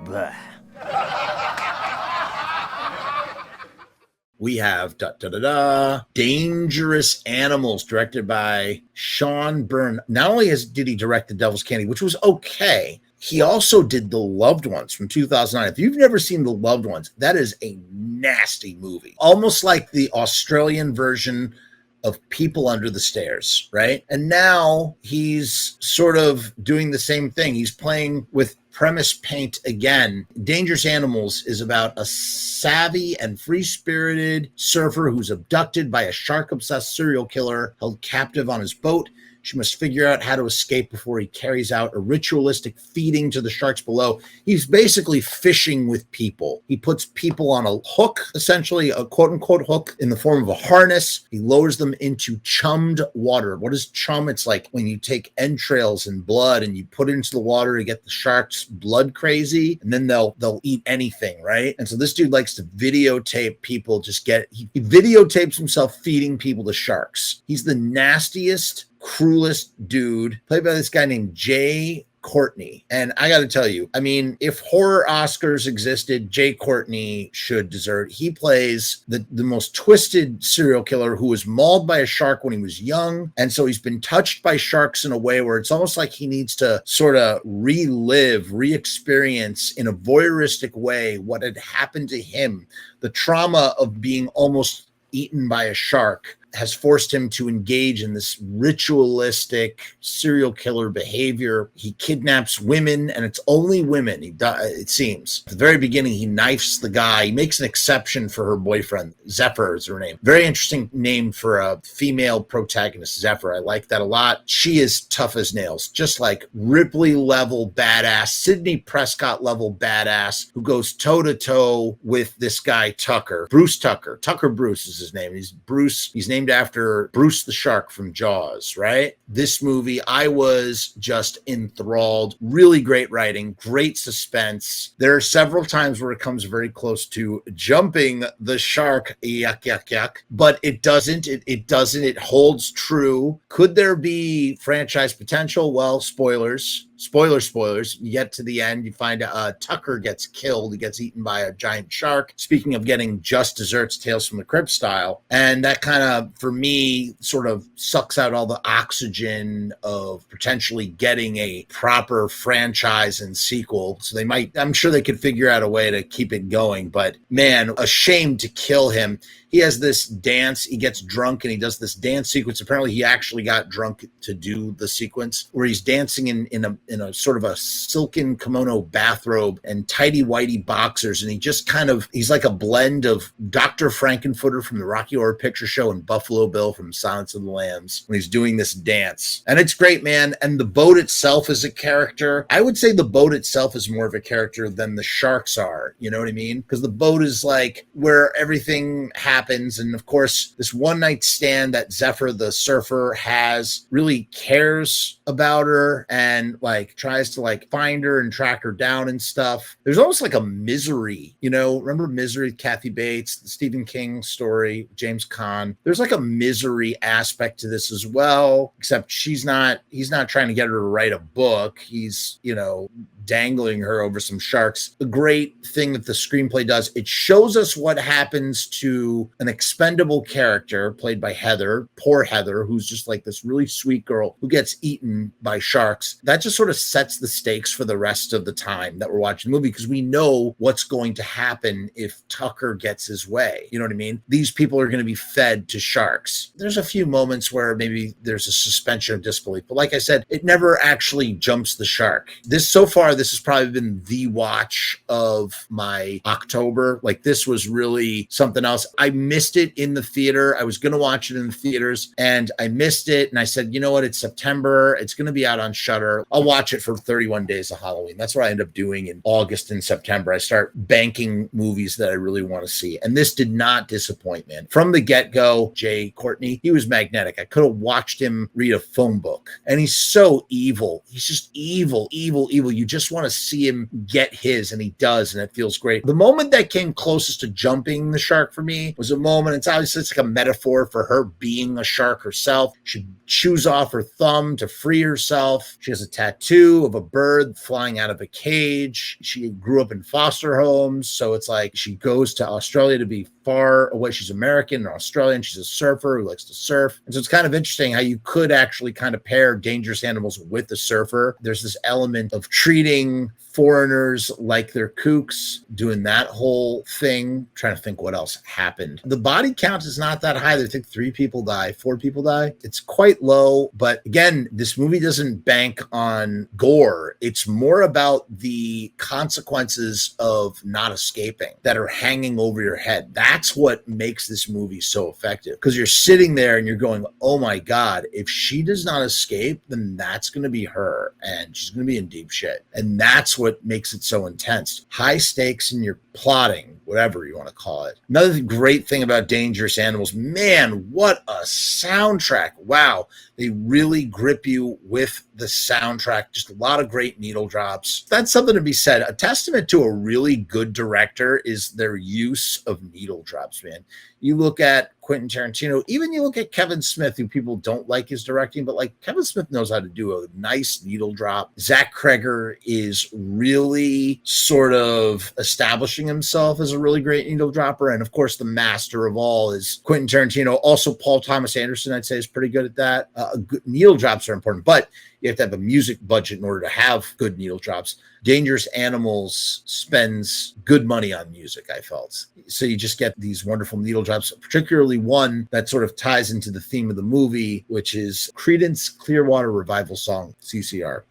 Blah. We have Dangerous Animals, directed by Sean Byrne. Not only did he direct The Devil's Candy, which was okay, he also did The Loved Ones from 2009. If you've never seen The Loved Ones, that is a nasty movie. Almost like the Australian version of People Under the Stairs, right? And now he's sort of doing the same thing. He's playing with premise paint again. Dangerous Animals is about a savvy and free-spirited surfer who's abducted by a shark-obsessed serial killer held captive on his boat. She must figure out how to escape before he carries out a ritualistic feeding to the sharks below. He's basically fishing with people. He puts people on a hook, essentially a quote-unquote hook in the form of a harness. He lowers them into chummed water. What is chum? It's like when you take entrails and blood and you put it into the water to get the sharks blood crazy, and then they'll eat anything, right? And so this dude likes to videotape people he videotapes himself feeding people to sharks. He's the nastiest, cruelest dude, played by this guy named Jai Courtney. And I got to tell you, I mean, if horror Oscars existed, Jai Courtney should deserve. He plays the most twisted serial killer who was mauled by a shark when he was young. And so he's been touched by sharks in a way where it's almost like he needs to sort of re-experience in a voyeuristic way what had happened to him. The trauma of being almost eaten by a shark has forced him to engage in this ritualistic serial killer behavior. He kidnaps women, and it's only women. It seems. At the very beginning, he knifes the guy. He makes an exception for her boyfriend. Zephyr is her name. Very interesting name for a female protagonist, Zephyr. I like that a lot. She is tough as nails, just like Ripley level badass, Sidney Prescott level badass, who goes toe to toe with this guy, Tucker. Bruce Tucker. Tucker Bruce is his name. He's Bruce. He's named after Bruce the Shark from Jaws, right? This movie, I was just enthralled. Really great writing, great suspense. There are several times where it comes very close to jumping the shark, yuck, yuck, yuck, but it doesn't. It doesn't. It holds true. Could there be franchise potential? Well, spoilers. Spoilers. You get to the end, you find Tucker gets killed. He gets eaten by a giant shark. Speaking of getting just desserts, Tales from the Crypt style. And that kind of, for me, sort of sucks out all the oxygen of potentially getting a proper franchise and sequel. So I'm sure they could figure out a way to keep it going. But man, a shame to kill him. He has this dance. He gets drunk and he does this dance sequence. Apparently, he actually got drunk to do the sequence where he's dancing in a sort of a silken kimono bathrobe and tighty whitey boxers. And he's like a blend of Dr. Frankenfooter from the Rocky Horror Picture Show and Buffalo Bill from Silence of the Lambs when he's doing this dance. And it's great, man. And the boat itself is a character. I would say the boat itself is more of a character than the sharks are. You know what I mean? Because the boat is like where everything happens. And of course, this one night stand that Zephyr, the surfer, has really cares about her and like tries to like find her and track her down and stuff. There's almost like a Misery, remember Misery, Kathy Bates, the Stephen King story, James Caan. There's like a Misery aspect to this as well, except he's not trying to get her to write a book. He's, dangling her over some sharks. The great thing that the screenplay does, it shows us what happens to an expendable character played by Heather, poor Heather, who's just like this really sweet girl who gets eaten by sharks. That just sort of sets the stakes for the rest of the time that we're watching the movie, because we know what's going to happen if Tucker gets his way. You know what I mean? These people are going to be fed to sharks. There's a few moments where maybe there's a suspension of disbelief, but like I said, it never actually jumps the shark. This has probably been the watch of my October. Like, this was really something else. I missed it in the theater. I was going to watch it in the theaters and I missed it. And I said, you know what? It's September. It's going to be out on Shudder. I'll watch it for 31 days of Halloween. That's what I end up doing in August and September. I start banking movies that I really want to see. And this did not disappoint, man. From the get-go, Jai Courtney, he was magnetic. I could have watched him read a phone book. And he's so evil. He's just evil. You just just want to see him get his, and he does, and it feels great. The moment that came closest to jumping the shark for me was a moment, it's obviously it's like a metaphor for her being a shark herself. She chews off her thumb to free herself. She has a tattoo of a bird flying out of a cage. She grew up in foster homes, so it's like she goes to Australia to be far away. She's American and Australian. She's a surfer who likes to surf. And so it's kind of interesting how you could actually kind of pair dangerous animals with the surfer. There's this element of treating foreigners like they're kooks, doing that whole thing. Trying to think what else happened. The body count is not that high. I think 4 people die. It's quite low. But again, this movie doesn't bank on gore. It's more about the consequences of not escaping that are hanging over your head. That's what makes this movie so effective, because you're sitting there and you're going, oh my God, if she does not escape, then that's going to be her and she's going to be in deep shit. And that's what makes it so intense. High stakes in your plotting, whatever you want to call it. Another great thing about Dangerous Animals, man, what a soundtrack. Wow. They really grip you with the soundtrack. Just a lot of great needle drops. That's something to be said. A testament to a really good director is their use of needle drops, man. You look at Quentin Tarantino, even you look at Kevin Smith, who people don't like his directing, but like Kevin Smith knows how to do a nice needle drop. Zach Kreger is really sort of establishing himself as a really great needle dropper. And of course, the master of all is Quentin Tarantino. Also, Paul Thomas Anderson, I'd say, is pretty good at that. Needle drops are important, but you have to have a music budget in order to have good needle drops. Dangerous Animals spends good money on music, I felt. So you just get these wonderful needle drops, particularly one that sort of ties into the theme of the movie, which is Creedence Clearwater Revival song, CCR.